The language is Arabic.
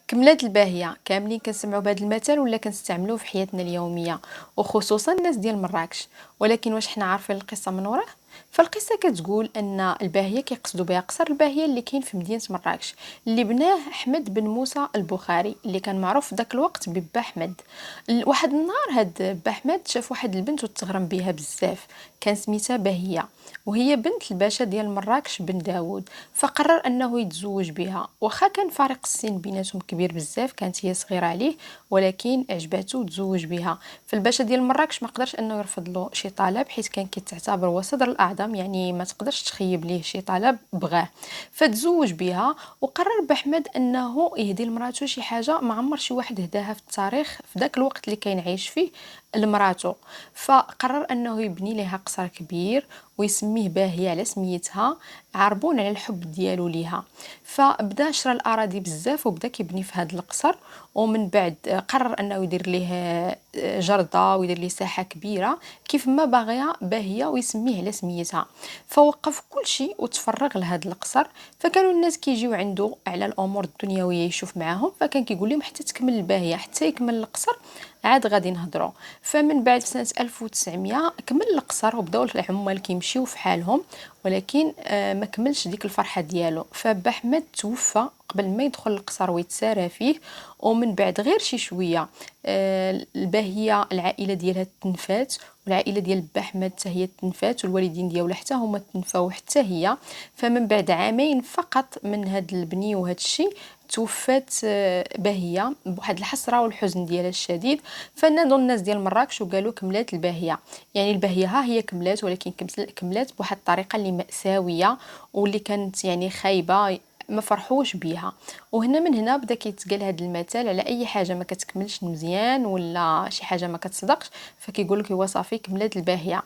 كملات الباهية كاملين كنسمعوا بهذا المثل ولا كنستعملوه في حياتنا اليومية، وخصوصا الناس ديال مراكش. ولكن واش حنا عارفين القصة من وراه؟ فالقصة كتقول ان الباهية كيقصدوا بها قصر الباهية اللي كاين في مدينة مراكش، اللي بناه احمد بن موسى البخاري اللي كان معروف في ذاك الوقت ببا احمد. واحد النهار هاد با احمد شاف واحد البنت وتغرم بها بزاف، كان سميتها باهية، وهي بنت الباشا ديال مراكش بن داود. فقرر انه يتزوج بها، واخا كان فارق السن بيناتهم كبير بزاف، كانت هي صغيره عليه، ولكن عجباتو وتزوج بها. فالباشا ديال مراكش ما قدرش انه يرفض له شي طلب، حيت كان كيتعتبر هو صدر الاعظم، يعني ما تقدرش تخيب ليه شي طلب بغاه. فتزوج بها، وقرر بأحمد انه يهدي لمراته شي حاجه ما عمر شي واحد هداها في التاريخ في ذاك الوقت اللي كان عايش فيه لمراته. فقرر انه يبني لها قصر كبير ويسميه باهية على سميتها، عربون على الحب ديالو ليها. فبدا شرى الاراضي بزاف وبدا كيبني في هذا القصر. ومن بعد قرر انه يدير ليه جردة ويدير ليه ساحة كبيرة كيف ما باغيه باهية ويسميه على سميتها. فوقف كل شيء وتفرغ لهذا القصر. فكانوا الناس كيجيو عنده على الامور الدنيويه يشوف معاهم، فكان كيقول لهم حتى تكمل الباهية حتى يكمل القصر عاد غادي نهضروا. فمن بعد في سنة 1900 كمل القصر وبداو العمال كيمشيو في حالهم، ولكن ما كملش ديك الفرحة ديالو. فبا احمد توفى قبل ما يدخل القصر ويتسارى فيه. ومن بعد غير شي شوية الباهية العائلة ديالها تنفات، والعائلة ديال با احمد حتى هي تنفات، والوالدين ديالو حتى هما تنفاو حتى هي. فمن بعد عامين فقط من هاد البني وهاد الشي توفات باهية بواحد الحسرة والحزن ديالها الشديد. فنادوا الناس ديال مراكش وقالوا كملات الباهية. يعني الباهية ها هي كملات، ولكن كملات بواحد الطريقة اللي مأساوية واللي كانت يعني خايبة، ما فرحوش بيها. وهنا من هنا بدا كيتقال هذا المثل على اي حاجه ما كتكملش مزيان ولا شي حاجه ما كتصدقش، فكيقول لك هو صافي كملات الباهيه.